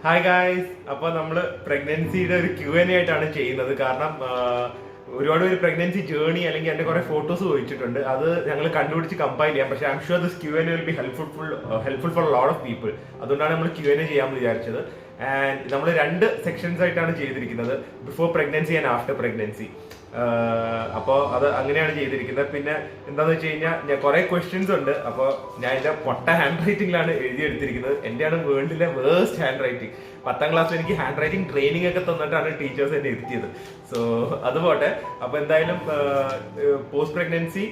Hi guys, അപ്പൊ നമ്മള് പ്രഗ്നൻസിയുടെ ഒരു Q&A ആയിട്ടാണ് ചെയ്യുന്നത്. കാരണം ഒരുപാട് പേര് പ്രഗ്നൻസി ജേർണി അല്ലെങ്കിൽ എന്റെ കുറെ ഫോട്ടോസ് ചോദിച്ചിട്ടുണ്ട്. അത് ഞങ്ങൾ കണ്ടുപിടിച്ച് കമ്പൈൽ ചെയ്യാം. പക്ഷേ I am sure this Q&A will be helpful for lot of people. അതുകൊണ്ടാണ് നമ്മൾ Q&A ചെയ്യാമെന്ന് വിചാരിച്ചത്. ആൻഡ് നമ്മൾ 2 സെക്ഷൻസ് ആയിട്ടാണ് ചെയ്തിരിക്കുന്നത്, before pregnancy and after pregnancy. അപ്പോൾ അത് അങ്ങനെയാണ് ചെയ്തിരിക്കുന്നത്. പിന്നെ എന്താണെന്ന് വെച്ച് കഴിഞ്ഞാൽ ഞാൻ കുറെ ക്വസ്റ്റ്യൻസ് ഉണ്ട്. അപ്പോൾ ഞാൻ എൻ്റെ പൊട്ട ഹാൻഡ് റൈറ്റിംഗിലാണ് എഴുതിയെടുത്തിരിക്കുന്നത്. എൻ്റെയാണ് വേൾഡിലെ വേഴ്സ്റ്റ് ഹാൻഡ് റൈറ്റിംഗ്. 10ാം ക്ലാസ്സിൽ എനിക്ക് ഹാൻഡ് റൈറ്റിംഗ് ട്രെയിനിങ് ഒക്കെ തന്നിട്ടാണ് ടീച്ചേഴ്സ് എന്നെ എത്തിയത്. സോ അതുപോട്ടെ. അപ്പോൾ എന്തായാലും post pregnancy,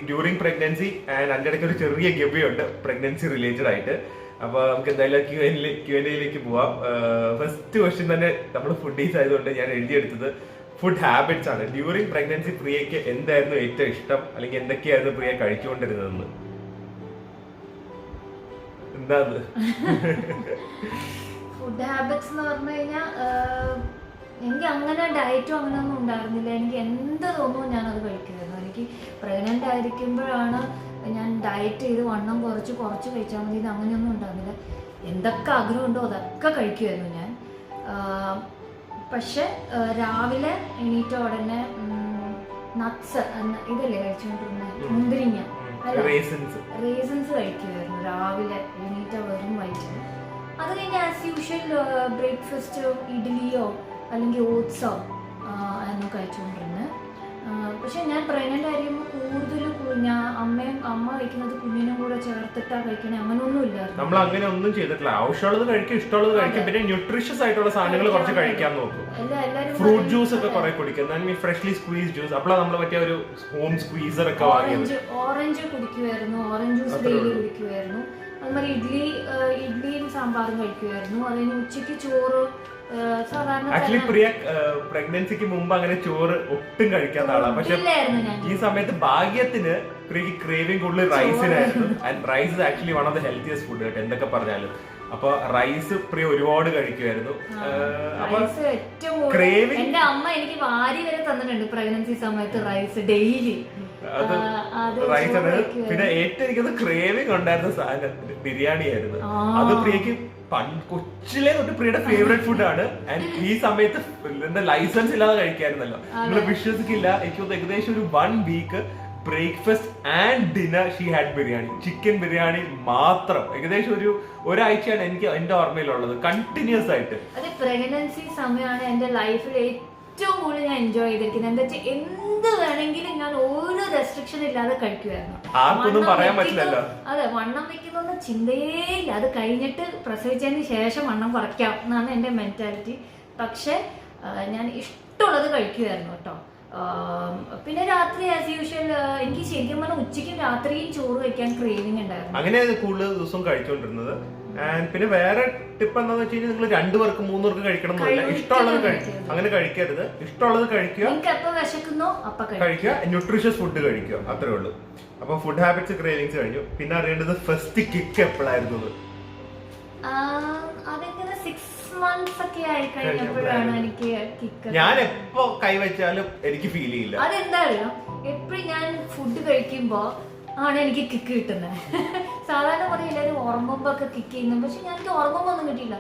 during pregnancy and അതിൻ്റെ ഇടയ്ക്ക് ഒരു ചെറിയ ഗബിയുണ്ട് പ്രഗ്നൻസി റിലേറ്റഡ് ആയിട്ട്. അപ്പൊ നമുക്ക് എന്തായാലും Q&A പോവാം. ഫസ്റ്റ് ക്വസ്റ്റ്യൻ തന്നെ നമ്മൾ ഫുഡീസ് ആയതുകൊണ്ട് ഞാൻ എഴുതിയെടുത്തത് ഫുഡ് ഹാബിറ്റ്സ് ആണ്. ഡ്യൂറിങ് പ്രഗ്നൻസി പ്രിയയ്ക്ക് എന്തായിരുന്നു ഏറ്റവും ഇഷ്ടം, അല്ലെങ്കിൽ എന്തൊക്കെയായിരുന്നു പ്രിയ കഴിച്ചുകൊണ്ടിരുന്നതെന്ന്? എന്താ ഫുഡ് ഹാബിറ്റ്സ് എന്ന് പറഞ്ഞു കഴിഞ്ഞാൽ എനിക്ക് അങ്ങനെ ഡയറ്റും അങ്ങനെ ഒന്നും ഉണ്ടായിരുന്നില്ല. എനിക്ക് എന്ത് തോന്നുന്നു ഞാനത് കഴിക്കുമായിരുന്നു. എനിക്ക് പ്രഗ്നന്റ് ആയിരിക്കുമ്പോഴാണ് ഞാൻ ഡയറ്റ് ചെയ്ത് വണ്ണം കുറച്ച് കഴിച്ചാൽ മതി, ഇത് അങ്ങനെയൊന്നും ഉണ്ടായിരുന്നില്ല. എന്തൊക്കെ ആഗ്രഹമുണ്ടോ അതൊക്കെ കഴിക്കുമായിരുന്നു ഞാൻ. പക്ഷെ രാവിലെ എണീറ്റ ഉടനെ നട്ട്സ് ഇതല്ലേ കഴിച്ചുകൊണ്ടിരുന്നത്, മുന്തിരിങ്ങ റേസിൻസ് കഴിക്കുമായിരുന്നു രാവിലെ എണീറ്റ വെറും വയറ്റിൽ. അത് കഴിഞ്ഞ് ആസ് യൂഷ്വൽ ബ്രേക്ക്ഫാസ്റ്റോ ഇഡ്ഡലിയോ അല്ലെങ്കിൽ ഓട്സോ ആയിരുന്നു കഴിച്ചുകൊണ്ടിരുന്നത്. പക്ഷെ ഞാൻ പ്രഗ്നന്റ് ആയിരിക്കുമ്പോൾ കൂടുതൽ അമ്മ കഴിക്കുന്നത് കുഞ്ഞിനും കൂടെ ചേർത്തിട്ടാ കഴിക്കണേ, അങ്ങനെയൊന്നും ഇല്ലായിരുന്നു. നമ്മൾ അങ്ങനെ ഒന്നും ചെയ്തിട്ടില്ല. ആവശ്യമുള്ളത് കഴിക്കും, ഇഷ്ടമുള്ളത് കഴിക്കും. പിന്നെ ന്യൂട്രീഷ്യസ് ആയിട്ടുള്ള സാധനങ്ങൾ കുറച്ച് കഴിക്കാൻ നോക്കും. ഫ്രൂട്ട് ജ്യൂസ് ഒക്കെ കുറെ കുടിക്കും, ഫ്രഷ്ലി സ്ക്വീസ് ജ്യൂസ്. അപ്പോഴാണ് നമ്മൾ പറ്റിയ ഒരു ഹോം സ്ക്വീസർ ഒക്കെ വാങ്ങിയത്. ഓറഞ്ച് കുടിക്കുമായിരുന്നു, ഓറഞ്ച് ജ്യൂസ് ഡെയിലി കുടിക്കുമായിരുന്നു. അതുമാതിരി ഇഡ്ഡലിയും സാമ്പാറും കഴിക്കുമായിരുന്നു. അതിന് ഉച്ചയ്ക്ക് ചോറ് ആക്ച്വലി പ്രിയ പ്രഗ്നൻസിക്ക് മുമ്പ് അങ്ങനെ ചോറ് ഒട്ടും കഴിക്കാത്ത ആളാണ്. പക്ഷെ ഈ സമയത്ത് ഭാഗ്യത്തിന് പ്രിയക്ക് ക്രേവിംഗ് കൂടുതൽ റൈസിനായിരുന്നു. And rice is actually one of the healthiest food കേട്ടോ, എന്തൊക്കെ പറഞ്ഞാലും. അപ്പൊ റൈസ് പ്രിയ ഒരുപാട് കഴിക്കുമായിരുന്നു. ക്രേവിംഗ് എന്റെ അമ്മ എനിക്ക് വാരി വരെ തന്നിട്ടുണ്ട് പ്രഗ്നൻസി സമയത്ത് റൈസ് ഡെയിലി. റൈസ് ആണ്. പിന്നെ ഏറ്റവും എനിക്കത് ക്രേവിംഗ് ഉണ്ടായിരുന്ന സാധനം ബിരിയാണി ആയിരുന്നു. അത് പ്രിയക്ക് കൊച്ചിലെ തൊട്ട് പ്രിയയുടെ ഫേവറേറ്റ് ഫുഡാണ്. ആൻഡ് ഈ സമയത്ത് എന്താ ലൈസൻസ് ഇല്ലാതെ കഴിക്കായിരുന്നല്ലോ, നിങ്ങൾ വിശ്വസിക്കില്ല. എനിക്ക് ഏകദേശം ഒരു 1 week breakfast and dinner she had biryani, chicken biryani മാത്രം. ഏകദേശം ഒരാഴ്ചയാണ് എനിക്ക് എന്റെ ഓർമ്മയിലുള്ളത്, കണ്ടിന്യൂസ് ആയിട്ട്. അത് പ്രഗ്നൻസി സമയമാണ് എന്റെ ലൈഫിൽ ഏറ്റവും കൂടുതൽ ഞാൻ എൻജോയ് ചെയ്തിരിക്കുന്നത്. എന്താ വെച്ചാൽ എന്ത് വേണമെങ്കിലും ഞാൻ ഒരു റെസ്ട്രിക്ഷൻ ഇല്ലാതെ കഴിക്കുമായിരുന്നു. ആർക്കൊന്നും പറയാൻ പറ്റില്ലല്ലോ. അതെ, വണ്ണം വെക്കുന്നൊന്നും ചിന്തയേ ഇല്ല. അത് കഴിഞ്ഞിട്ട് പ്രസവിച്ചതിന് ശേഷം വണ്ണം കുറയ്ക്കാം എന്നാണ് എന്റെ മെന്റാലിറ്റി. പക്ഷെ ഞാൻ ഇഷ്ടമുള്ളത് കഴിക്കുമായിരുന്നു കേട്ടോ. പിന്നെ രാത്രി ആസ് യൂഷ്വൽ എനിക്ക് ശരിക്കും പറഞ്ഞാൽ ഉച്ചയ്ക്കും രാത്രിയും ചോറ് കഴിക്കാൻ ക്രേവിംഗ് ഉണ്ടായിരുന്നു. അങ്ങനെയാണ് കൂടുതൽ ദിവസം കഴിച്ചുകൊണ്ടിരുന്നത്. പിന്നെ വേറെ ടിപ്പ് എന്താന്ന് വെച്ച് കഴിഞ്ഞാൽ നിങ്ങൾ 2 പേർക്ക് 3 പേർക്ക് കഴിക്കണം എന്നില്ല. ഇഷ്ടമുള്ളത് കഴിക്കും, അങ്ങനെ കഴിക്കരുത്. ഇഷ്ടമുള്ളത് കഴിക്കുക, കഴിക്കുക, ന്യൂട്രീഷ്യസ് ഫുഡ് കഴിക്കുക, അത്രേ ഉള്ളൂ. അപ്പൊ ഫുഡ് ഹാബിറ്റ്സ്, ക്രേവിങ്സ് കഴിഞ്ഞു. പിന്നെ അറിയേണ്ടത് ഫസ്റ്റ് കിക്ക് എപ്പോഴായിരുന്നു? ഞാൻ എപ്പോ കൈവച്ചാലും എനിക്ക് ഫീൽ ചെയ്യില്ല. അതെന്താ അറിയാം, എപ്പോഴും ഞാൻ ഫുഡ് കഴിക്കുമ്പോ ആണ് എനിക്ക് കിക്ക് കിട്ടുന്നത്. സാധാരണ പറയും എല്ലാവരും ഉറങ്ങുമ്പോ ഒക്കെ കിക്ക് ചെയ്യുന്നു, പക്ഷെ എനിക്ക് ഉറങ്ങുമ്പോ ഒന്നും കിട്ടിയില്ല.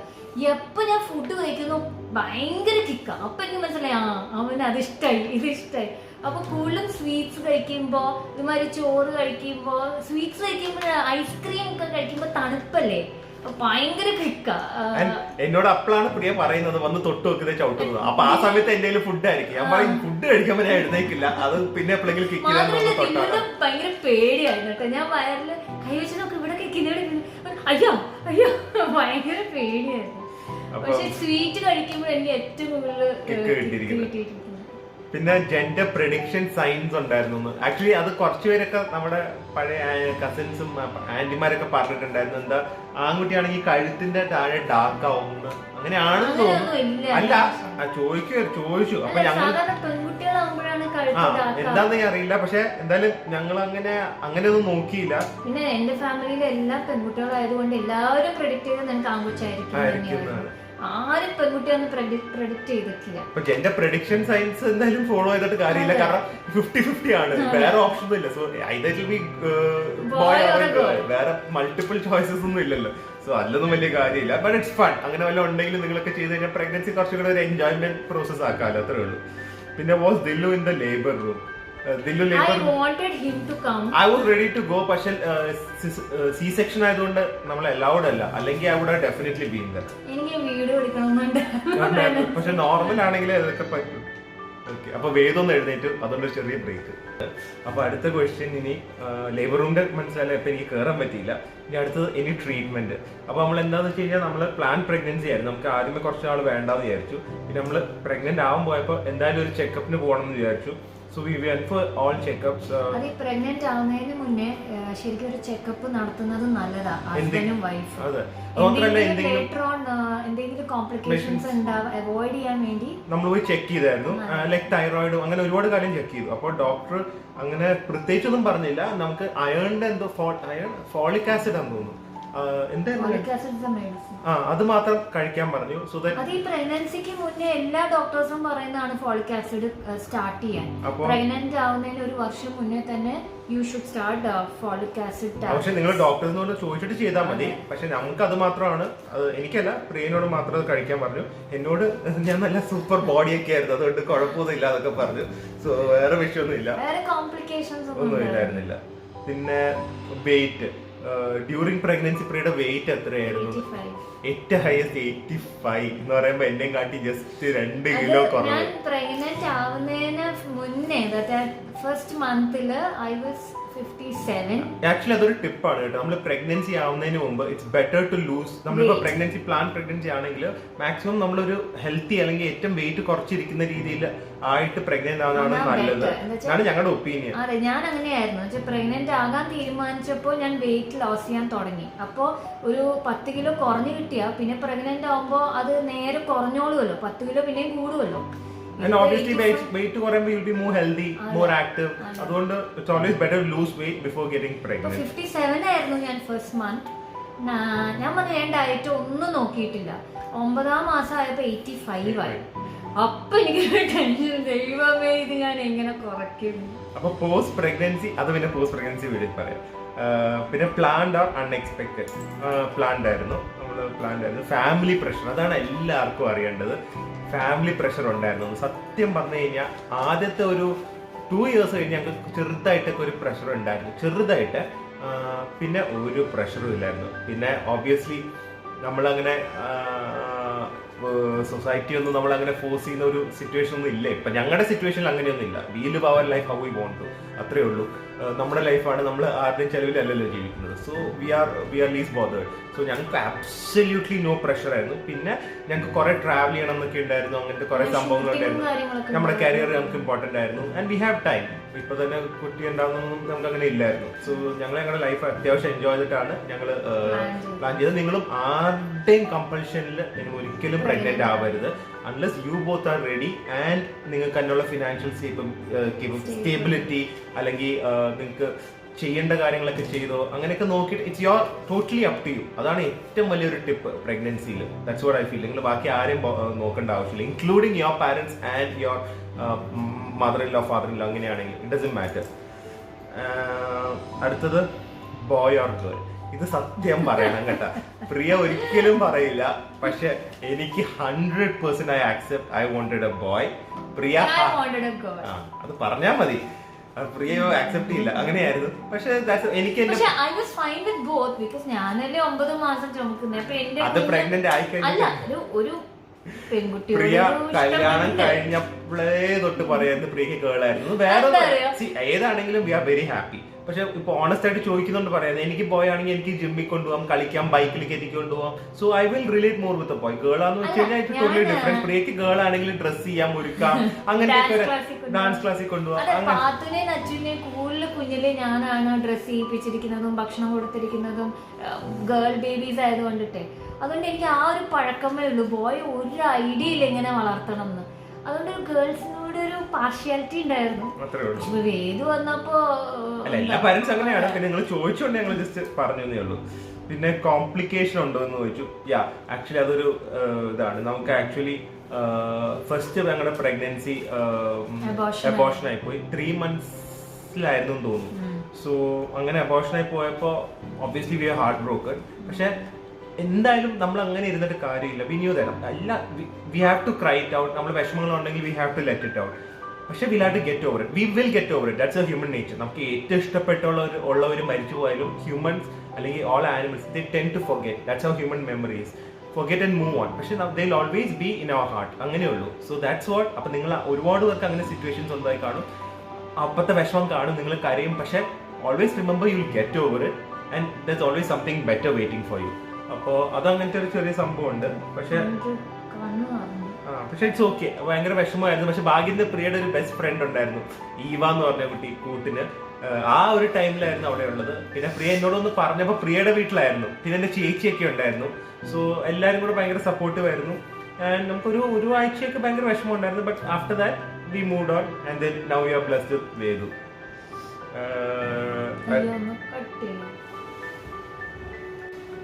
എപ്പോ ഞാൻ ഫുഡ് കഴിക്കുന്നു ഭയങ്കര കിക്കാ. അപ്പൊ എനിക്ക് മനസ്സിലായി അവന് അത് ഇഷ്ടായി, ഇത് ഇഷ്ടായി. അപ്പൊ കൂടുതലും സ്വീറ്റ്സ് കഴിക്കുമ്പോ, ഇതുമാതിരി ചോറ് കഴിക്കുമ്പോ, സ്വീറ്റ്സ് കഴിക്കുമ്പോ, ഐസ്ക്രീം ഒക്കെ കഴിക്കുമ്പോ തണുപ്പല്ലേ, ഭയങ്കര ക്വിക്കാ. എന്നോട് അപ്പോഴാണ് പ്രിയ പറയുന്നത് വന്ന് തൊട്ട് വെക്കുന്നത് ചവിട്ടുന്നത്. അപ്പൊ ആ സമയത്ത് എന്റെ ഫുഡ് ആയിരിക്കും. ഞാൻ പറയും ഫുഡ് കഴിക്കാൻ ഞാൻ എഴുന്നേക്കില്ല, അത് പിന്നെ എപ്പോഴെങ്കിലും ഭയങ്കര പേടിയായിരുന്നു കേട്ടോ. ഞാൻ വയറില് കൈ വെച്ചൊക്കെ ഇവിടെ അയ്യോ അയ്യോ ഭയങ്കര പേടിയായിരുന്നു. പക്ഷെ സ്വീറ്റ് കഴിക്കുമ്പോൾ എനിക്ക് ഏറ്റവും കൂടുതൽ കിട്ടിയിട്ടുണ്ട്. പിന്നെ ജെൻഡർ പ്രെഡിക്ഷൻ സയൻസ് ഉണ്ടായിരുന്നു. ആക്ച്വലി അത് കുറച്ചുപേരൊക്കെ നമ്മുടെ പഴയ കസിൻസും ആന്റിമാരൊക്കെ പറഞ്ഞിട്ടുണ്ടായിരുന്നു. എന്താ, ആൺകുട്ടിയാണെങ്കിൽ കഴുത്തിന്റെ താഴെ ഡാർക്ക് ആവുമെന്ന്. അങ്ങനെയാണെന്ന് തോന്നുന്നു. അല്ല, ചോദിച്ചു. അപ്പൊ ഞങ്ങൾ എന്താന്ന് ഞാൻ അറിയില്ല. പക്ഷെ എന്തായാലും ഞങ്ങൾ അങ്ങനെയൊന്നും നോക്കിയില്ല. പിന്നെ എന്റെ ഫാമിലിയിലെ എല്ലാ പെൺകുട്ടികളായതുകൊണ്ട് എല്ലാവരും പ്രെഡിക്ട് ചെയ്ത് നിങ്ങൾക്ക് ആൺകുട്ടിയായിരിക്കും. ആരും പെൺകുട്ടിയൊന്നും പ്രെഡിക്ട് ചെയ്തിട്ടില്ല. ജെൻഡർ പ്രെഡിക്ഷൻ സയൻസ് എന്തായാലും ഫോളോ ചെയ്തിട്ട് കാര്യമില്ല. കാരണം 50-50 ആണ്, വേറെ ഓപ്ഷൻ ഒന്നും ഇല്ല. So either will be boy or girl, വേറെ മൾട്ടിപ്പിൾ ചോയ്സസ് ഒന്നും ഇല്ലല്ലോ. സോ അതിലൊന്നും വലിയ കാര്യമില്ല. But it's fun. അങ്ങനെ വല്ല ഉണ്ടെങ്കിലും നിങ്ങളൊക്കെ ചെയ്ത് കഴിഞ്ഞാൽ പ്രഗ്നൻസി കുറച്ചും കൂടെ ഒരു എൻജോയ്മെന്റ് പ്രോസസ് ആക്കാമല്ലോ, അത്രേ ഉള്ളൂ. പിന്നെ was Dillu in the labour room. Dillu labour I was ready to go. പക്ഷെ സി സെക്ഷൻ ആയതുകൊണ്ട് നമ്മൾ അലൗഡ് അല്ല, അല്ലെങ്കിൽ I would definitely been there. പക്ഷെ നോർമൽ ആണെങ്കിൽ അതൊക്കെ പറ്റും. ഓക്കെ, അപ്പൊ വേദം എഴുന്നേറ്റ്, അതുകൊണ്ട് ചെറിയ ബ്രേക്ക്. അപ്പൊ അടുത്ത ക്വസ്റ്റ്യൻ ഇനി ലേബർ റൂമിന്റെ മനസ്സിലായാലും ഇപ്പൊ എനിക്ക് കയറാൻ പറ്റിയില്ല. ഇനി അടുത്തത് ഇനി ട്രീറ്റ്മെന്റ്. അപ്പൊ നമ്മൾ എന്താന്ന് വെച്ച് കഴിഞ്ഞാൽ നമ്മൾ പ്ലാൻ പ്രഗ്നൻസി ആയിരുന്നു. നമുക്ക് ആദ്യമേ കുറച്ച് നാൾ വേണ്ടാന്ന് വിചാരിച്ചു. പിന്നെ നമ്മൾ പ്രഗ്നന്റ് ആവാൻ പോയപ്പോൾ എന്തായാലും ഒരു ചെക്കപ്പിന് പോകണം എന്ന് വിചാരിച്ചു. So we went for all checkups. അത് പ്രഗ്നന്റ് ആവുന്നതിന് മുന്നേ ശരിക്കും ഒരു ചെക്കപ്പ് നടത്തുന്നത് നല്ലതാ, ഹസ്ബൻഡും വൈഫും. എന്തെങ്കിലും കോംപ്ലിക്കേഷൻസ് അവോയ്ഡ് ചെയ്യാൻ വേണ്ടി നമ്മൾ പോയി ചെക്ക് ചെയ്തായിരുന്നു. ലൈക് തൈറോയിഡും അങ്ങനെ ഒരുപാട് കാര്യം ചെക്ക് ചെയ്തു. അപ്പോൾ ഡോക്ടർ അങ്ങനെ പ്രത്യേകിച്ചൊന്നും പറഞ്ഞില്ല. നമുക്ക് അയണിന്റെ എന്തോ ഫോളിക് ആസിഡ് ആണെന്ന് തോന്നുന്നു, അത് മാത്രം കഴിക്കാൻ പറഞ്ഞു. സോ അത് ഈ പ്രഗ്നൻസിക്ക് മുന്നേ എല്ലാ ഡോക്ടേഴ്സും പറയുന്നതാണ് ഫോളിക് ആസിഡ് സ്റ്റാർട്ട് ചെയ്യാൻ. പ്രഗ്നന്റ് ആവുന്നതിന് ഒരു വർഷം മുന്നേ തന്നെ you should start folic acid. പക്ഷെ നിങ്ങൾ ഡോക്ടേഴ്സിനോട് ചോദിച്ചിട്ട് ചെയ്താൽ മതി. പക്ഷെ നമുക്ക് അത് മാത്രമാണ്, എനിക്കല്ല പ്രിയനോട് മാത്രം അത് കഴിക്കാൻ പറഞ്ഞു. എന്നോട് ഞാൻ നല്ല സൂപ്പർ ബോഡി ഒക്കെ ആയിരുന്നു, അതുകൊണ്ട് കുഴപ്പമൊന്നുമില്ല അതൊക്കെ പറഞ്ഞു. സോ വേറെ വിഷയമൊന്നുമില്ല, വേറെ കോംപ്ലിക്കേഷൻസ് ഒന്നും ഇല്ലായിരുന്നില്ല. പിന്നെ weight during pregnancy period weight എത്രയായിരുന്നു? ഏറ്റവും ഹയസ്റ്റ് 85 എന്ന് പറയുമ്പോ എന്നെ കാട്ടി ജസ്റ്റ് 2 കിലോ കുറവ്. പ്രഗ്നന്റ് ആവുന്നതിന് മുന്നേ ഫസ്റ്റ് മന്തില് ഐ വാസ് 57. ആക്ച്വലി അതൊരു ടിപ്പാണ് കേട്ടോ. നമ്മൾ പ്രഗ്നൻസി ആവുന്നതിന് മുമ്പ് ഇറ്റ്സ് ബെറ്റർ ടു ലൂസ്. നമ്മളിപ്പോ പ്രഗ്നൻസി പ്ലാൻ പ്രഗ്നൻസി ആണെങ്കിൽ മാക്സിമം നമ്മളൊരു ഹെൽത്തി അല്ലെങ്കിൽ ഏറ്റവും വെയിറ്റ് കുറച്ചിരിക്കുന്ന രീതിയിൽ ആയിട്ട് പ്രഗ്നന്റ് ആവുന്നതാണ് നല്ലത്. അതാണ് ഞങ്ങളുടെ ഒപ്പീനിയൻ. അതെ, ഞാൻ അങ്ങനെയായിരുന്നു. പ്രഗ്നന്റ് ആകാൻ തീരുമാനിച്ചപ്പോൾ ഞാൻ വെയിറ്റ് ലോസ് ചെയ്യാൻ തുടങ്ങി. അപ്പോൾ ഒരു 10 കിലോ കുറഞ്ഞു കിട്ടിയാ പിന്നെ പ്രഗ്നന്റ് ആവുമ്പോ അത് നേരെ കുറഞ്ഞോളുമല്ലോ, 10 കിലോ പിന്നെയും കൂടുമല്ലോ. And obviously weight കുറയുമ്പോൾ you'll be more healthy, more active. അതുകൊണ്ട് it's always better to lose weight before getting pregnant. 57 ആയിരുന്നു ഞാൻ ഫസ്റ്റ് മന്ത്. ഞാൻ പറഞ്ഞ ഡയറ്റ് ഒന്നും നോക്കിയിട്ടില്ല. 9ാം മാസം ആയപ്പോ 85 ആയി. അപ്പൊ എനിക്ക് ടെൻഷൻ, ദൈവമേ ഇത് ഞാൻ എങ്ങനെ കുറയ്ക്കും. അപ്പൊ പോസ്റ്റ് പ്രഗ്നൻസി, അത് പിന്നെ പോസ്റ്റ് പ്രഗ്നൻസി വീഡിയോ പറയാം. പിന്നെ പ്ലാൻഡ് ഓർ അൺഎക്സ്പെക്ടഡ്. പ്ലാൻഡ് ആയിരുന്നു, ഫാമിലി പ്രഷർ, അതാണ് എല്ലാവർക്കും അറിയേണ്ടത്. ഫാമിലി പ്രഷർ ഉണ്ടായിരുന്നു. സത്യം പറഞ്ഞു കഴിഞ്ഞാൽ ആദ്യത്തെ ഒരു 2 years കഴിഞ്ഞ് ഞങ്ങൾക്ക് ചെറുതായിട്ടൊക്കെ ഒരു പ്രഷർ ഉണ്ടായിരുന്നു, ചെറുതായിട്ട്. പിന്നെ ഒരു പ്രഷറും ഇല്ലായിരുന്നു. പിന്നെ ഓബ്വിയസ്ലി നമ്മളങ്ങനെ സൊസൈറ്റി ഒന്നും നമ്മളങ്ങനെ ഫോഴ്സ് ചെയ്യുന്ന ഒരു സിറ്റുവേഷൻ ഒന്നും ഇല്ല. ഇപ്പൊ ഞങ്ങളുടെ സിറ്റുവേഷനിൽ അങ്ങനെയൊന്നും ഇല്ല. We live our life how we want to, അത്രേ ഉള്ളൂ. നമ്മുടെ ലൈഫാണ്, നമ്മൾ ആരുടെയും ചെലവിലല്ലല്ലോ ജീവിക്കുന്നത്. So we are least bothered. So ഞങ്ങൾക്ക് ആബ്സല്യൂട്ട്ലി നോ പ്രഷർ ആയിരുന്നു. പിന്നെ ഞങ്ങൾക്ക് കുറെ ട്രാവൽ ചെയ്യണം എന്നൊക്കെ ഉണ്ടായിരുന്നു, അങ്ങനത്തെ കുറെ സംഭവങ്ങൾ ഉണ്ടായിരുന്നു. നമ്മുടെ കരിയർ നമുക്ക് ഇമ്പോർട്ടന്റ് ആയിരുന്നു. And we have time. ഇപ്പൊ തന്നെ കുട്ടി ഉണ്ടാവുന്നൊന്നും നമുക്ക് അങ്ങനെ ഇല്ലായിരുന്നു. സോ ഞങ്ങളുടെ ലൈഫ് അത്യാവശ്യം എൻജോയ് ചെയ്തിട്ടാണ് ഞങ്ങൾ പ്ലാൻ ചെയ്തത്. നിങ്ങളും ആരുടെയും കമ്പൽഷനിൽ നിങ്ങൾ ഒരിക്കലും പ്രഗ്നന്റ് ആവരുത്. Unless you both are ready and നിങ്ങൾക്ക് അതിനുള്ള ഫിനാൻഷ്യൽ സ്റ്റേബിലിറ്റി അല്ലെങ്കിൽ നിങ്ങൾക്ക് ചെയ്യേണ്ട കാര്യങ്ങളൊക്കെ ചെയ്തോ അങ്ങനെയൊക്കെ നോക്കിയിട്ട് it's your totally up to you. അതാണ് ഏറ്റവും വലിയൊരു ടിപ്പ് പ്രഗ്നൻസിയിൽ. That's what I feel. നിങ്ങൾ ബാക്കി ആരെയും നോക്കേണ്ട ആവശ്യമില്ല, including your parents and your mother in law, father in law, അങ്ങനെയാണെങ്കിൽ ഇറ്റ് ഡസന്റ് മാറ്റർ. അടുത്തത് ബോയ് ഓർ ഗേൾ. ഇത് സത്യം പറയണം കേട്ടാ, പ്രിയ ഒരിക്കലും പറയില്ല. പക്ഷെ എനിക്ക് 100% I accept. I wanted a boy. Priya അത് പറഞ്ഞാ മതി, പ്രിയ ആക്സെപ്റ്റ് ചെയ്യില്ല. അങ്ങനെയായിരുന്നു. പക്ഷെ എനിക്ക് ഞാനല്ലേ 9 മാസം ചുമക്കുന്നത്. അത് പ്രഗ്നന്റ് ആയി കഴിഞ്ഞാൽ പ്രിയ കല്യാണം കഴിഞ്ഞപ്പോഴേ തൊട്ട് പറയുന്നത് പ്രിയക്ക് കേളായിരുന്നു. വേറെ ഏതാണെങ്കിലും വി ആർ വെരി ഹാപ്പി. പക്ഷെ ഇപ്പൊ ഓണസ്റ്റ് ആയിട്ട് ചോദിക്കുന്നുണ്ട് പറയുന്നത്, എനിക്ക് ബോയ് ആണെങ്കിൽ എനിക്ക് ജിമ്മിൽ കൊണ്ടുപോകാം, കളിക്കാം, ബൈക്കിൽ കയറ്റി കൊണ്ടുപോകാം. So I will relate more with boy. Girl ആണെന്ന് വെച്ച് കഴിഞ്ഞാൽ ഇറ്റ് ടോട്ടലി ഡിഫറെന്റ്. പ്രിയക്ക് ഗേൾ ആണെങ്കിൽ ഡ്രസ് ചെയ്യാം, ഒരുക്കാം, അങ്ങനത്തെ ഡാൻസ് ക്ലാസ്സിൽ കൊണ്ടുപോകാം. കുഞ്ഞിലെ ഞാനാണ് ഡ്രസ് ചെയ്യിപ്പിച്ചിരിക്കുന്നതും ഭക്ഷണം കൊടുത്തിരിക്കുന്നതും ഗേൾ ബേബീസ് ആയതുകൊണ്ടിട്ടേ. അതുകൊണ്ട് എനിക്ക് ആ ഒരു പഴക്കമേ ഉള്ളൂ. ബോയ് ഒരു ഐഡിയ ഇല്ല എങ്ങനെ വളർത്തണം എന്ന്. അതുകൊണ്ട് ഗേൾസിനോട് ഒരു പാർഷ്യാലിറ്റി ഉണ്ടായിരുന്നു. വേദു വന്നപ്പോ എല്ലാ പാരന്റ്സ് അങ്ങനെയാണ്. പിന്നെ നിങ്ങൾ ചോദിച്ചോണ്ട് ഞങ്ങൾ ജസ്റ്റ് പറഞ്ഞേ ഉള്ളൂ. പിന്നെ കോംപ്ലിക്കേഷൻ ഉണ്ടോ എന്ന് ചോദിച്ചു. ആക്ച്വലി അതൊരു ഇതാണ്. നമുക്ക് ആക്ച്വലി ഫസ്റ്റ് ഞങ്ങളുടെ പ്രഗ്നൻസി അബോർഷൻ ആയി പോയി. 3 monthsലായിരുന്നു തോന്നുന്നു. സോ അങ്ങനെ അബോർഷൻ ആയി പോയപ്പോ obviously we are heart broken. പക്ഷെ എന്തായാലും നമ്മൾ അങ്ങനെ ഇരുന്നിട്ട് കാര്യമില്ല. വി ന്യൂ ദാറ്റ് അല്ല, we have to cry it out. നമ്മൾ വിഷമങ്ങളുണ്ടെങ്കിൽ we have to let it out. പക്ഷെ we have to get over it. We will get over it. That's a human nature. നമുക്ക് ഏറ്റവും ഇഷ്ടപ്പെട്ടുള്ളവർ മരിച്ചു പോയാലും ഹ്യൂമൻസ് അല്ലെങ്കിൽ all animals they tend to forget. That's how human memory is. Forget and move on. പക്ഷെ they will always be in our heart. അങ്ങനെയുള്ളൂ. So that's what. അപ്പം നിങ്ങൾ ഒരുപാട് പേർക്ക് അങ്ങനെ സിറ്റുവേഷൻസ് ഉണ്ടായി കാണും. അപ്പത്തെ വിഷമം കാണും, നിങ്ങൾ കരയും. പക്ഷെ always remember you will get over it and there is always something better waiting for you. അപ്പോൾ അതങ്ങനത്തെ ഒരു ചെറിയ സംഭവം ഉണ്ട്. പക്ഷെ പക്ഷെ ഇറ്റ്സ് ഓക്കെ. ഭയങ്കര വിഷമമായിരുന്നു. പക്ഷെ ഭാഗ്യന്റെ പ്രിയയുടെ ഒരു ബെസ്റ്റ് ഫ്രണ്ട് ഉണ്ടായിരുന്നു, ഈവ എന്ന് പറഞ്ഞ കുട്ടി, കൂട്ടിന്. ആ ഒരു ടൈമിലായിരുന്നു അവിടെ ഉള്ളത്. പിന്നെ പ്രിയ എന്നോടൊന്ന് പറഞ്ഞപ്പോൾ പ്രിയയുടെ വീട്ടിലായിരുന്നു. പിന്നെ എൻ്റെ ചേച്ചിയൊക്കെ ഉണ്ടായിരുന്നു. സോ എല്ലാവരും കൂടെ ഭയങ്കര സപ്പോർട്ടീവ് ആയിരുന്നു. ആൻഡ് നമുക്കൊരു ആഴ്ചയൊക്കെ ഭയങ്കര വിഷമം ഉണ്ടായിരുന്നു. But after that we moved on and then now you are blessed with Vedu.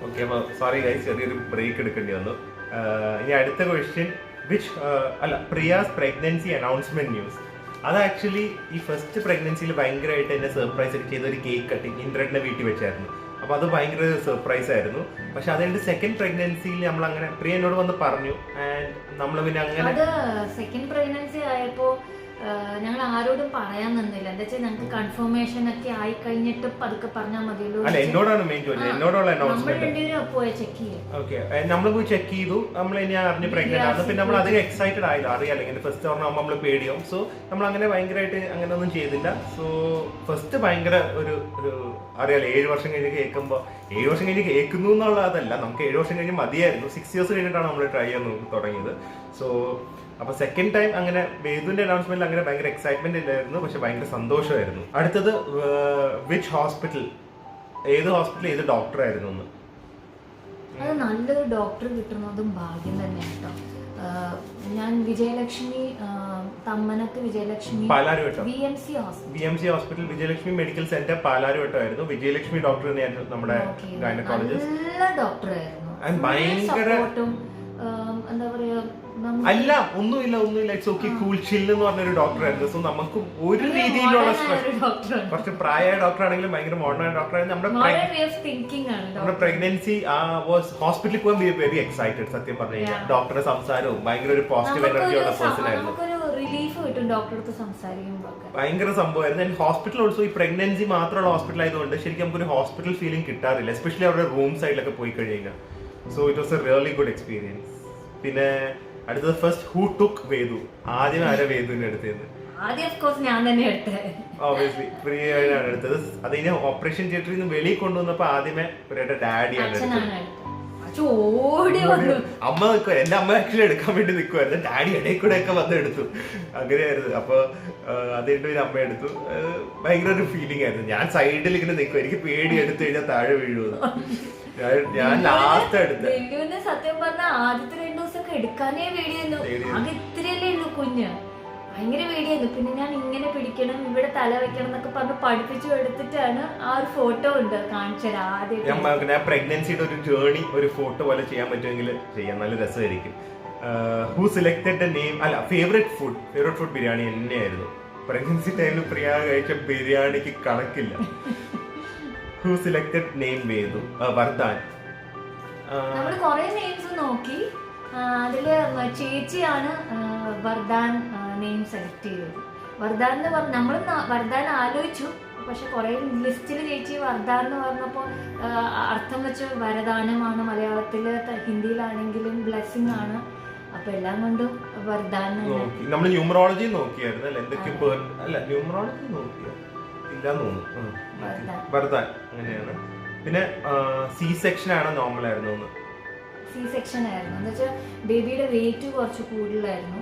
Okay, അപ്പോൾ സോറി ഗൈസ്, ചെറിയൊരു ബ്രേക്ക് എടുക്കേണ്ടി വന്നു. ഇനി അടുത്ത question, Priya's pregnancy announcement news. അത് ആക്ച്വലി ഈ ഫസ്റ്റ് പ്രഗ്നൻസിയിൽ ഭയങ്കരമായിട്ട് എന്നെ സർപ്രൈസ് ഒക്കെ ചെയ്ത ഒരു കേക്ക് കട്ടിങ് ഇന്ദ്രന്റെ വീട്ടിൽ വെച്ചായിരുന്നു. അപ്പോൾ അത് ഭയങ്കര സർപ്രൈസ് ആയിരുന്നു. പക്ഷെ അതുകൊണ്ട് സെക്കൻഡ് പ്രഗ്നൻസിയിൽ നമ്മൾ അങ്ങനെ പ്രിയ എന്നോട് വന്ന് പറഞ്ഞു. ആൻഡ് നമ്മൾ പിന്നെ അങ്ങനെ സെക്കൻഡ് പ്രഗ്നൻസി ആയപ്പോ ഞങ്ങൾ ആരോടും പറയാൻ നിന്നില്ല. എന്താ വെച്ചാൽ ഞങ്ങൾക്ക് കൺഫർമേഷൻ ഒക്കെ ആയി കഴിഞ്ഞിട്ട് പതുക്കെ പറഞ്ഞാൽ മതിയല്ലോ. അല്ല, എന്നോടാണ് മെയിൻ ചോദിച്ചത്, എന്നോടുള്ള അനൗൺസ്മെന്റ്. പോയി ചെക്ക് ചെയ്യാം. ഓക്കെ, നമ്മൾ പോയി ചെക്ക് ചെയ്തു. നമ്മൾ ഇനി അറിഞ്ഞ് പ്രഗ്നന്റ് ആണ്. പിന്നെ നമ്മൾ അധികം എക്സൈറ്റഡ് ആയില്ല. അറിയാലോ ഇങ്ങനെ ഫസ്റ്റ് ഓർമ്മ നമ്മൾ പേടിയാവും. സോ നമ്മൾ അങ്ങനെ ഭയങ്കരമായിട്ട് അങ്ങനെ ഒന്നും ചെയ്തില്ല. സോ ഫസ്റ്റ് ഭയങ്കര ഒരു അറിയാലോ 7 വർഷം കഴിഞ്ഞ് കേൾക്കുമ്പോൾ 7 വർഷം കഴിഞ്ഞ് കേൾക്കുന്നു എന്നുള്ളതല്ല, നമുക്ക് 7 വർഷം കഴിഞ്ഞ് മതിയായിരുന്നു. 6 years കഴിഞ്ഞിട്ടാണ് നമ്മൾ ട്രൈ ചെയ്യാൻ തുടങ്ങിയത്. സോ അപ്പൊ സെക്കൻഡ് ടൈം അങ്ങനെ വേദുവിന്റെ അനൗൺസ്മെന്റിൽ അങ്ങനെ ഭയങ്കര എക്സൈറ്റ്മെന്റ് ഇല്ലായിരുന്നു. പക്ഷെ ഭയങ്കര സന്തോഷമായിരുന്നു. അടുത്തത് വിച്ച് ഹോസ്പിറ്റൽ, ഏത് ഹോസ്പിറ്റൽ, ഏത് ഡോക്ടർ ആയിരുന്നു എന്ന്? അത് നല്ലൊരു ഡോക്ടർ കിട്ടുന്നതും ഭാഗ്യം തന്നെ കേട്ടോ. ഞാൻ വിജയലക്ഷ്മി, തമ്മനത്ത് Vijayalakshmi Palarivattom BMC hospital, Vijayalakshmi medical centre Palarivattom ആയിരുന്നു. വിജയലക്ഷ്മി ഡോക്ടർ തന്നെയായിരുന്നു നമ്മുടെ ഗൈനക്കോളജിസ്റ്റ്. നല്ല ഡോക്ടർ ആയിരുന്നു. ഭയങ്കര എന്താ പറയാ, അല്ല ഒന്നുമില്ല, ഇറ്റ്സ് ഓക്കെ, കൂൾ ചിൽ എന്ന് പറഞ്ഞൊരു ഡോക്ടർ ആയിരുന്നു. സോ നമുക്ക് ഒരു രീതിയിലുള്ള കുറച്ച് പ്രായമായ ഡോക്ടർ ആണെങ്കിലും ഭയങ്കര മോഡേൺ ആയ ഡോക്ടർ ആയിരുന്നു. നമ്മുടെ പ്രഗ്നൻസി ഹോസ്പിറ്റലിൽ പോകാൻ വെരി എക്സൈറ്റഡ്. സത്യം പറഞ്ഞു കഴിഞ്ഞാൽ ഡോക്ടറുടെ സംസാരവും ഭയങ്കര ഒരു പോസിറ്റീവ് എനർജി ഉള്ള പേഴ്സൺ ആയിരുന്നു. ഭയങ്കര സംഭവമായിരുന്നു. ആൻഡ് ഹോസ്പിറ്റൽ ഓൾസോ ഈ പ്രഗ്നൻസി മാത്രമുള്ള ഹോസ്പിറ്റൽ ആയതുകൊണ്ട് ശരിക്കും നമുക്കൊരു ഹോസ്പിറ്റൽ ഫീലിംഗ് കിട്ടാറില്ല, എസ്പെഷ്യലി അവരുടെ റൂം സൈഡിലൊക്കെ പോയി കഴിഞ്ഞാൽ. So it was A really good experience. പിന്നെ അടുത്തത് ഫസ്റ്റ് ഹൂ ടുക്ക് വേദു. ആദ്യം ആരാ വേദുവിനെ എടുത്തത്? ഓബിയസ്ലി പ്രിയയാണ് എടുത്തത്. അതിനെ ഓപ്പറേഷൻ തിയേറ്ററിൽ നിന്ന് വെളിയിൽ കൊണ്ടുവന്നപ്പോ ആദ്യമേ പ്രിയയുടെ ഡാഡിയാണ് എടുത്തത്. അമ്മ നിൽക്കുക, എന്റെ അമ്മ ആക്ച്വലി എടുക്കാൻ വേണ്ടി നിൽക്കുമായിരുന്നു. ഡാഡി ഇടയിൽ കൂടെ ഒക്കെ വന്ന് എടുത്തു. അങ്ങനെയായിരുന്നു. അപ്പൊ അതിന്റെ ഒരു അമ്മ എടുത്തു. ഭയങ്കര ഒരു ഫീലിംഗ് ആയിരുന്നു. ഞാൻ സൈഡിൽ ഇങ്ങനെ നിൽക്കും, എനിക്ക് പേടി എടുത്തു കഴിഞ്ഞാൽ താഴെ വീഴുന്നു. ഞാൻ ലാസ്റ്റ് എടുത്തത്. സത്യം പറഞ്ഞ ആദ്യത്തെ 2 ദിവസമൊക്കെ എടുക്കാനേ പേടിയായിരുന്നു. ആകെ ഇത്രയല്ലേ ഉള്ളൂ കുഞ്ഞ്, ഭയങ്കര പേടിയായിരുന്നു. പിന്നെ ഞാൻ ഇങ്ങനെ പിടിക്കണം, ഇവിടെ തല വെക്കണം എന്നൊക്കെ പറഞ്ഞ് പഠിപ്പിച്ചു എടുത്തിട്ടാണ് ആ ഒരു ഫോട്ടോ ഉണ്ട് കാണിച്ചത് ആദ്യം. ഞാൻ പ്രഗ്നൻസിയുടെ ഒരു ജേർണി ഒരു ഫോട്ടോ പോലെ ചെയ്യാൻ പറ്റുമെങ്കിൽ ചെയ്യാൻ നല്ല രസമായിരിക്കും. ഹൂ സെലക്ടഡ് ദ നെയിം, അല്ല ഫേവറേറ്റ് ഫുഡ് ബിരിയാണി തന്നെയായിരുന്നു. പ്രഗ്നൻസി ടൈമിൽ പ്രിയ കഴിച്ച ബിരിയാണിക്ക് കണക്കില്ല. Who selected name വേദു? വർദ്ധാൻ. നമ്മൾ കുറെ നെയിംസ് നോക്കി, അതില് ചേച്ചിയാണ് വർദ്ധാൻ നെയിം സെലക്ട് ചെയ്തത്. വർദ്ധാൻ എന്ന് പറഞ്ഞ നമ്മൾ വർദ്ധാൻ ആലോചിച്ചു, പക്ഷെ കുറെ ലിസ്റ്റിൽ ചേച്ചി വർദ്ധാൻ എന്ന് പറഞ്ഞപ്പോൾ അർത്ഥം വെച്ച് വരദാനമാണ്. മലയാളത്തില് ഹിന്ദിയിലാണെങ്കിലും ബ്ലെസ്സിംഗ് ആണ്. അപ്പൊ എല്ലാം കൊണ്ടും വർദ്ധാൻ. നമ്മൾ ന്യൂമറോളജി നോക്കിയായിരുന്നു അല്ല? എന്തൊക്കെ അല്ല ന്യൂമറോളജി നോക്കിയോ? വർദ്ധാൻ അങ്ങനെയാണ്. പിന്നെ സി സെക്ഷൻ ആണോ നോർമൽ ആയിരുന്നു? സി സെക്ഷൻ ആയിരുന്നു. എന്താ വെച്ചാൽ ബേബിയുടെ വെയിറ്റ് കുറച്ച് കൂടുതലായിരുന്നു.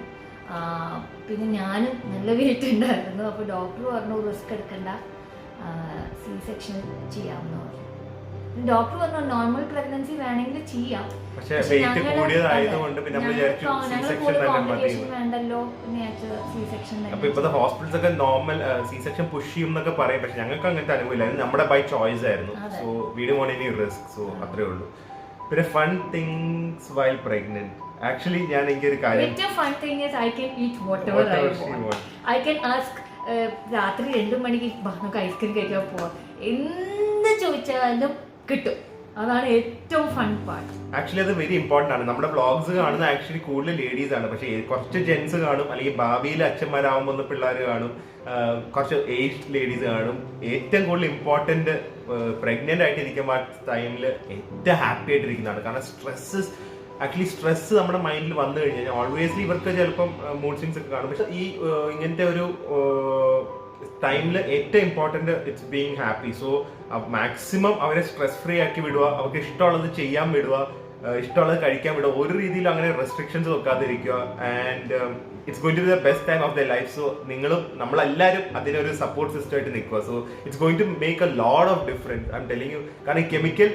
പിന്നെ ഞാനും നല്ല വെയിറ്റ് ഉണ്ടായിരുന്നു. അപ്പൊ ഡോക്ടർ പറഞ്ഞു റിസ്ക് എടുക്കണ്ട, സി സെക്ഷൻ ചെയ്യാമെന്ന് പറഞ്ഞു. ഡോക്ടർ പറഞ്ഞു നോർമൽ പ്രഗ്നൻസി വേണമെങ്കിൽ ചെയ്യാം, വേണ്ടല്ലോ സി സെക്ഷൻ. അപ്പൊ ഇപ്പോഴത്തെ ഹോസ്പിറ്റൽസ് ഒക്കെ നോർമൽ സി സെക്ഷൻ പുഷ് ചെയ്യും എന്നൊക്കെ പറയും. പക്ഷെ ഞങ്ങൾക്ക് അങ്ങനത്തെ അനുഭവമില്ലായിരുന്നു. നമ്മുടെ ബൈ ചോയ്സ് ആയിരുന്നു. So we didn't want any risk. So അത്രേ ഉള്ളൂ. പിന്നെ fun things while pregnant. Actually ഞാൻ എനിക്കൊരു കാര്യം, fun thing is I can eat whatever I want. I can ask രാത്രി 2 മണിക്ക് നമുക്ക് ഐസ്ക്രീം കഴിക്കാൻ പോവാം, എന്ത് ചോദിച്ചാലും കിട്ടും. അതാണ് ഏറ്റവും ഫൺ പാർട്ട്. ആക്ച്വലി അത് വെരി ഇമ്പോർട്ടന്റ് ആണ്. നമ്മുടെ വ്ളോഗ്സ് കാണുന്ന ആക്ച്വലി കൂടുതൽ ലേഡീസ് ആണ്, പക്ഷേ കുറച്ച് ജെന്റ്സ് കാണും, അല്ലെങ്കിൽ ഭാവിയിൽ അച്ഛന്മാരാകുമ്പോൾ പിള്ളേർ കാണും, കുറച്ച് ഏജ്ഡ് ലേഡീസ് കാണും. ഏറ്റവും കൂടുതൽ ഇമ്പോർട്ടന്റ് പ്രഗ്നന്റ് ആയിട്ടിരിക്കുമ്പോൾ ആ ടൈമിൽ ഏറ്റവും ഹാപ്പി ആയിട്ടിരിക്കുന്നതാണ്. കാരണം സ്ട്രെസ് നമ്മുടെ മൈൻഡിൽ വന്നു കഴിഞ്ഞാൽ ഓൾവേസ്ലി ഇവർക്ക് ചിലപ്പം മൂഡ് സ്വിങ്സ് ഒക്കെ കാണും. പക്ഷെ ഈ ഇങ്ങനത്തെ ഒരു ടൈമിൽ ഏറ്റവും important it's being happy. So maximum അവരെ സ്ട്രെസ് ഫ്രീ ആക്കി വിടുക, അവർക്ക് ഇഷ്ടമുള്ളത് ചെയ്യാൻ വിടുക, ഇഷ്ടമുള്ളത് കഴിക്കാൻ വിടുക, ഒരു രീതിയിലും അങ്ങനെ റെസ്ട്രിക്ഷൻസ് വെക്കാതിരിക്കുക. And it's going to be the best time of the life. So നമ്മളെല്ലാവരും അതിനൊരു സപ്പോർട്ട് സിസ്റ്റം ആയിട്ട് നിൽക്കുക. So it's going to make a lot of difference, I am telling you. കാരണം കെമിക്കൽ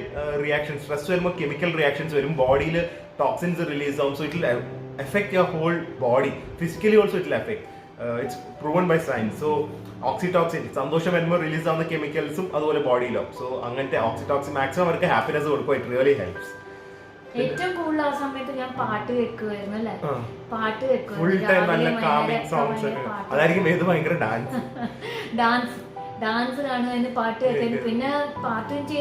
റിയാക്ഷൻ, സ്ട്രെസ് വരുമ്പോൾ chemical reactions വരും, ബോഡിയിൽ toxins release ആവും. So it will effect your whole body, physically also it will effect. It's proven by science. So oxytocin, സന്തോഷം വരുമ്പോൾ release ആവുന്ന കെമിക്കൽസും അതുപോലെ ബോഡിയിലാവും. So അങ്ങനത്തെ ഓക്സിറ്റോക്സിൻ മാക്സിമം അവർക്ക് ഹാപ്പിനെസ് കൊടുക്കുക. It really helps. ഏറ്റവും കൂടുതൽ ആ സമയത്ത് ഞാൻ പാട്ട് വെക്കുമായിരുന്നു അല്ലേ, പാട്ട് ഫുൾ ടൈം നല്ല കാമിങ് സോങ്സ് ഒക്കെ. അതായിരിക്കും ഏത് ഭയങ്കര ഡാൻസ് കാണുക, പാട്ട് വെക്കുന്നു. പിന്നെ പാത്തുവിന്റെ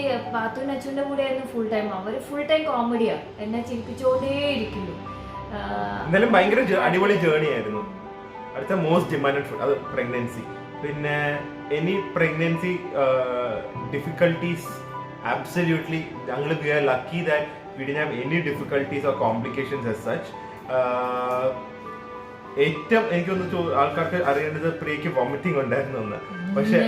അച്ഛൻ്റെ കൂടെ ആയിരുന്നു ഫുൾ ടൈം. അവര് ഫുൾ ടൈം കോമഡിയാ, എന്നെ ചിരിപ്പിച്ചോണ്ടേ ഇരിക്കുന്നു. എന്തായാലും ഭയങ്കര അടിപൊളി ജേർണി ആയിരുന്നു. അടുത്ത മോസ്റ്റ് ഡിമാൻഡഡ് ഫുഡ് അത് പ്രഗ്നൻസി. പിന്നെ എനി പ്രഗ്നൻസി ഡിഫിക്കൽട്ടീസ്, ആബ്സല്യൂട്ട്ലി ഞങ്ങൾ we are lucky that we didn't have any difficulties or complications as such. ഏറ്റവും എനിക്കൊന്ന് ആൾക്കാർക്ക് അറിയേണ്ടത് പ്രിയക്ക് വോമിറ്റിംഗ് ഉണ്ടായിരുന്നു എന്ന്. പക്ഷെ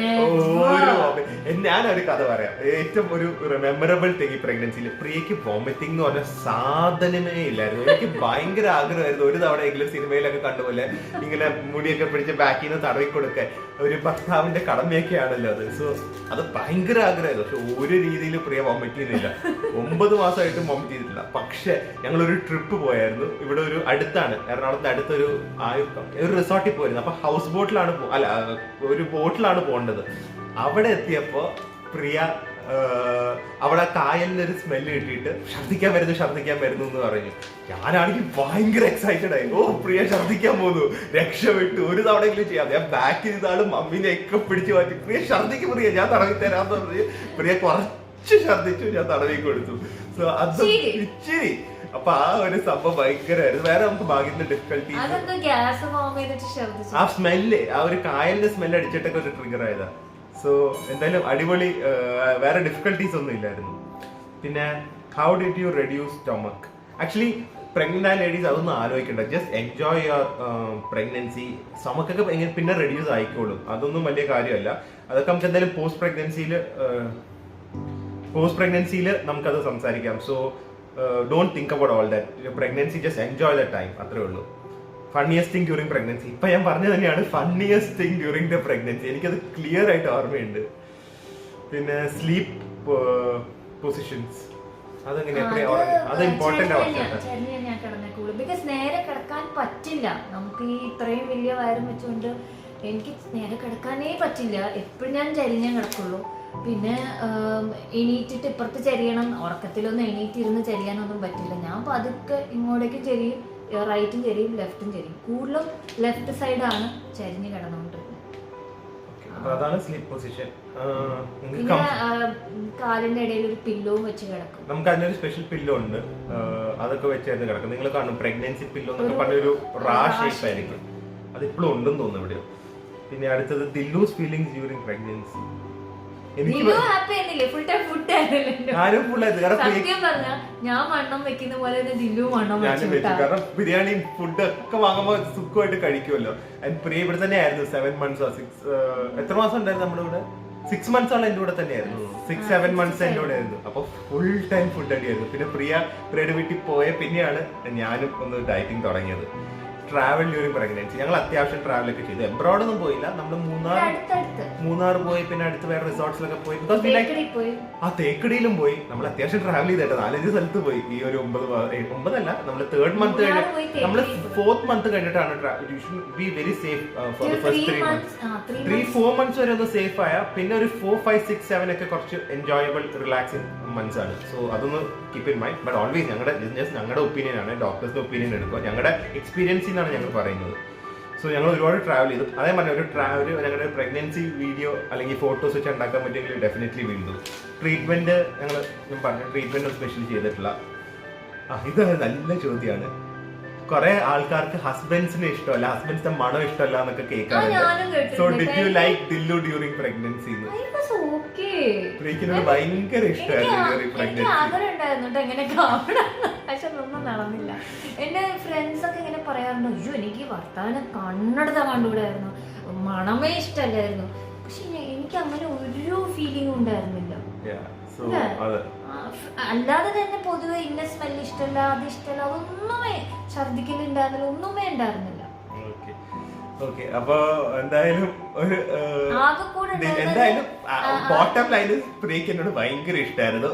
ഞാനൊരു കഥ പറയാം. ഏറ്റവും ഒരു മെമ്മറബിൾ തിങ് ഈ പ്രഗ്നൻസിയിൽ പ്രിയക്ക് വോമിറ്റിംഗ് എന്ന് പറഞ്ഞ സാധനമേ ഇല്ലായിരുന്നു. എനിക്ക് ഭയങ്കര ആഗ്രഹമായിരുന്നു ഒരു തവണയെങ്കിലും സിനിമയിലൊക്കെ കണ്ടുപോലെ ഇങ്ങനെ മുടിയൊക്കെ പിടിച്ച് ബാക്കിൽ നിന്ന് തടവി കൊടുക്കാൻ. ഒരു ഭർത്താവിന്റെ കടമയൊക്കെയാണല്ലോ അത്. സോ അത് ഭയങ്കര ആഗ്രഹമായിരുന്നു. പക്ഷെ ഒരു രീതിയിൽ പ്രിയ വോമിറ്റ് ചെയ്യുന്നില്ല. 9 മാസമായിട്ടും വോമിറ്റ് ചെയ്തിട്ടില്ല. പക്ഷെ ഞങ്ങളൊരു ട്രിപ്പ് പോയായിരുന്നു. ഇവിടെ ഒരു അടുത്താണ്, എറണാകുളത്തിന്റെ അടുത്തൊരു ഒരു റിസോർട്ടിൽ പോയിരുന്നു. അപ്പൊ ഹൗസ് ബോട്ടിലാണ് ഒരു ബോട്ടിലാണ് പോകേണ്ടത്. അവിടെ എത്തിയപ്പോ പ്രിയ അവിടെ കായലിന് ഒരു സ്മെല്ല് കിട്ടിയിട്ട് ഛർദ്ദിക്കാൻ വരുന്നു എന്ന് പറഞ്ഞു. ഞാനാണെങ്കിൽ ഭയങ്കര എക്സൈറ്റഡ് ആയി. ഓ പ്രിയ ഛർദ്ദിക്കാൻ പോകുന്നു, രക്ഷപ്പെട്ടു, ഒരു തവണയെങ്കിലും ചെയ്യാം. ഞാൻ ബാക്കിൽ നിന്നാണ് മമ്മീനെ ഒക്കെ പിടിച്ചു മാറ്റി, പ്രിയ ഛർദ്ദിക്ക് പ്രിയ, ഞാൻ തടവി തരാന്ന് പറഞ്ഞ് പ്രിയ കുറച്ച് ഛർദ്ദിച്ചു, ഞാൻ തടവി കൊടുത്തു. സോ അത് ഇച്ചിരി. അപ്പൊ ആ ഒരു സംഭവം ഭയങ്കരമായിരുന്നു. വേറെ നമുക്ക് ഭാഗ്യത്തിന്റെ ഡിഫിക്കൽട്ടി ആ സ്മെല്ല്, ആ ഒരു കായലിന്റെ സ്മെല്ല് അടിച്ചിട്ടൊക്കെ ഒരു ട്രിഗർ ആയതാ. സോ എന്തായാലും അടിപൊളി, വേറെ ഡിഫിക്കൽട്ടീസ് ഒന്നും ഇല്ലായിരുന്നു. പിന്നെ how did you reduce stomach? Actually pregnant ആയ ലേഡീസ് അതൊന്നും ആലോചിക്കണ്ട, ജസ്റ്റ് എൻജോയ് യുവർ പ്രഗ്നൻസി. സ്റ്റൊമക്കൊക്കെ പിന്നെ റെഡ്യൂസ് ആയിക്കോളും, അതൊന്നും വലിയ കാര്യമല്ല. അതൊക്കെ നമുക്ക് എന്തായാലും പോസ്റ്റ് പ്രഗ്നൻസിയിൽ നമുക്കത് സംസാരിക്കാം. So don't think about all that. Pregnancy, just enjoy the time. അത്രേ ഉള്ളൂ. ഫണ്ണിയസ്റ്റ് തിങ് ഡ്യൂറിങ് പ്രഗ്നൻസി, ഇപ്പൊ ഞാൻ പറഞ്ഞത് തന്നെയാണ് funniest thing during the pregnancy. എനിക്കത് ക്ലിയർ ആയിട്ട് ഓർമ്മയുണ്ട്. പിന്നെ സ്ലീപ്പ് പൊസിഷൻസ്, അതെങ്ങനെ അത് ഇമ്പോർട്ടന്റ് ആവശ്യമാണ്. ബിക്കോസ് നേരെ കിടക്കാൻ പറ്റില്ല നമുക്ക്. ഈ ഇത്രയും വലിയ വയറും വെച്ചുകൊണ്ട് എനിക്ക് നേരെ കിടക്കാനേ പറ്റില്ല. എപ്പോഴും ഞാൻ ചരിഞ്ഞേ കിടക്കുള്ളൂ. പിന്നെ എണീറ്റിട്ട് ഇപ്പുറത്ത് ചരിയണം, ഉറക്കത്തിലൊന്നും എണീറ്റിരുന്ന് ചരിയാനൊന്നും പറ്റില്ല. ഞാൻ പതുക്കെ ഇങ്ങോട്ടേക്കും ചെരിയും, റൈറ്റും ചെരിയും, ലെഫ്റ്റും ചെരിയും. കൂടുതലും ലെഫ്റ്റ് സൈഡാണ് ചരിഞ്ഞ് കിടന്നുകൊണ്ടിരുന്നത്. പിന്നെ കാലിന്റെ ഇടയിൽ ഒരു പില്ലോവും വെച്ച് കിടക്കും. നമുക്ക് അതിനൊരു സ്പെഷ്യൽ പില്ലോ ഉണ്ട്, അതൊക്കെ വെച്ചായിരുന്നു കിടക്കും. നിങ്ങൾ കാണും പ്രഗ്നൻസി പില്ലോ എന്നൊക്കെ പറഞ്ഞൊരു റാ ഷേപ്പ് ആയിരിക്കും. അതിപ്പോഴും ഉണ്ടെന്ന് തോന്നുന്നു ഇവിടെ. പിന്നെ അടുത്തത് ദില്ലൂസ് ഫീലിംഗ്സ് ഡ്യൂറിങ് പ്രഗ്നൻസി. ഞാൻ വണ്ണം വെക്കുന്ന പോലെ കാരണം ബിരിയാണി ഫുഡ് ഒക്കെ വാങ്ങുമ്പോ സുഖമായിട്ട് കഴിക്കുമല്ലോ. പ്രിയ ഇവിടെ തന്നെ ആയിരുന്നു 7 months എത്ര മാസം ഉണ്ടായിരുന്നു നമ്മുടെ കൂടെ? 6 months ആണ് എന്റെ കൂടെ തന്നെയായിരുന്നു. 6-7 months എന്റെ കൂടെ ആയിരുന്നു. അപ്പൊ ഫുൾ ടൈം ഫുഡ് അടിയായിരുന്നു. പിന്നെ പ്രിയയുടെ വീട്ടിൽ പോയ പിന്നെയാണ് ഞാനും ഒന്ന് ഡയറ്റിംഗ് തുടങ്ങിയത്. ട്രാവൽ ഡ്യൂറിങ് പ്രഗ്നൻസി ഞങ്ങൾ അത്യാവശ്യം ട്രാവൽ ഒക്കെ ചെയ്തു. എബ്രോഡ് ഒന്നും പോയില്ല. നമ്മൾ മൂന്നാർ പോയി, പിന്നെ അടുത്ത് വേറെ റിസോർട്ട്സിലൊക്കെ പോയി. ആ തേക്കടിയിലും പോയി. നമ്മൾ അത്യാവശ്യം ട്രാവൽ ചെയ്തിട്ട് 4-5 സ്ഥലത്ത് പോയി. ഈ ഒരു 9 നമ്മൾ 3rd month കഴിഞ്ഞിട്ട്, നമ്മൾ 4th month കഴിഞ്ഞിട്ടാണ്. Be very safe for the first 3 months. 3-4 months വരെ ഒന്ന് സേഫ് ആയ, പിന്നെ ഒരു 4-5-6-7 ഒക്കെ കുറച്ച് എൻജോയബിൾ റിലാക്സിങ് മന്ത്സ് ആണ്. സോ അതൊന്ന് keep in mind. But always ഞങ്ങളുടെ ഒപ്പീനിയൻ ആണ്, ഡോക്ടേഴ്സിന്റെ ഒപ്പീനിയൻ എടുക്കുക. ഞങ്ങളുടെ എക്സ്പീരിയൻസിൽ നിന്നാണ് ഞങ്ങൾ പറയുന്നത്. സോ സോ ഞങ്ങൾ ഒരുപാട് ട്രാവൽ ചെയ്തു. അതേ പറഞ്ഞ ഒരു ഞങ്ങളുടെ പ്രഗ്നൻസി വീഡിയോ അല്ലെങ്കിൽ ഫോട്ടോസ് വെച്ച് ഉണ്ടാക്കാൻ പറ്റുമെങ്കിൽ ഡെഫിനറ്റ്ലി വീണ്ടും ട്രീറ്റ്മെന്റ് ഞങ്ങൾ പറഞ്ഞു ട്രീറ്റ്മെന്റ് സ്പെഷ്യലി ചെയ്തിട്ടില്ല. ഇത് നല്ല ചോദ്യമാണ്. കുറെ ആൾക്കാർക്ക് ഹസ്ബൻഡ്സിന് ഇഷ്ടമല്ല, ഹസ്ബൻഡ്സിന്റെ മണം ഇഷ്ടമല്ല എന്നൊക്കെ കേൾക്കാറുണ്ട്. So did you like Dillu during pregnancy? ഭയങ്കര ഇഷ്ടമായിരുന്നു ഡ്യൂറിംഗ് പ്രഗ്നൻസി. ആഗ്രഹം ഉണ്ടായിരുന്നു എങ്ങനെ കാണണം, പക്ഷെ ഒന്നും നടന്നില്ല. എന്റെ ഫ്രണ്ട്സ് ഒക്കെ ഇങ്ങനെ പറയാറുണ്ട്, അയ്യോ എനിക്ക് ഭർത്താവിനെ കണ്ണെടുത്ത കണ്ടുകൂടായിരുന്നു, മണമേ ഇഷ്ടമല്ലായിരുന്നു. പക്ഷെ എനിക്ക് അങ്ങനെ ഒരു ഫീലിംഗ് ഉണ്ടായിരുന്നില്ല. അല്ലാതെ തന്നെ പൊതുവെ ഇന്ന സ്മെല്ല് ഇഷ്ടമല്ല, അത് ഇഷ്ടമല്ല, അതൊന്നുമേ ഛർദിക്കലുണ്ടായിരുന്നില്ല, ഒന്നുമേ ഉണ്ടായിരുന്നില്ല. അപ്പൊ എന്തായാലും ബോട്ടം ലൈനിൽ സ്പ്രേക്ക് എന്നോട് ഭയങ്കര ഇഷ്ടമായിരുന്നു.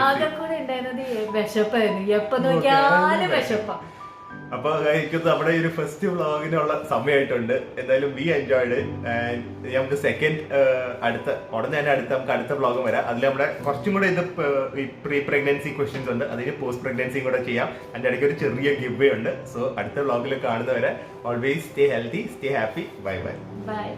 ആകെ കൂടെ ഉണ്ടായിരുന്നത് വിശപ്പായിരുന്നു, എപ്പോ നോക്കിയാലും വിശപ്പാ. അപ്പൊ നമ്മുടെ ഒരു ഫസ്റ്റ് വ്ളോഗിനുള്ള സമയമായിട്ടുണ്ട്. എന്തായാലും വി എൻജോയ്ഡ്. നമുക്ക് സെക്കൻഡ് ഉടനെ തന്നെ നമുക്ക് അടുത്ത വ്ളോഗ് വരാം. അതിൽ നമ്മുടെ കുറച്ചും കൂടെ ഇത് പ്രീ പ്രഗ്നൻസി ക്വസ്റ്റ്യൻസ് ഉണ്ട്, അതിന് പോസ്റ്റ് പ്രഗ്നൻസിയും കൂടെ ചെയ്യാം. അതിന്റെ ഇടയ്ക്ക് ഒരു ചെറിയ ഗിവ് വേ ഉണ്ട്. സോ അടുത്ത വ്ളോഗിൽ കാണുന്നവരെ always stay healthy, stay happy. Bye bye. By.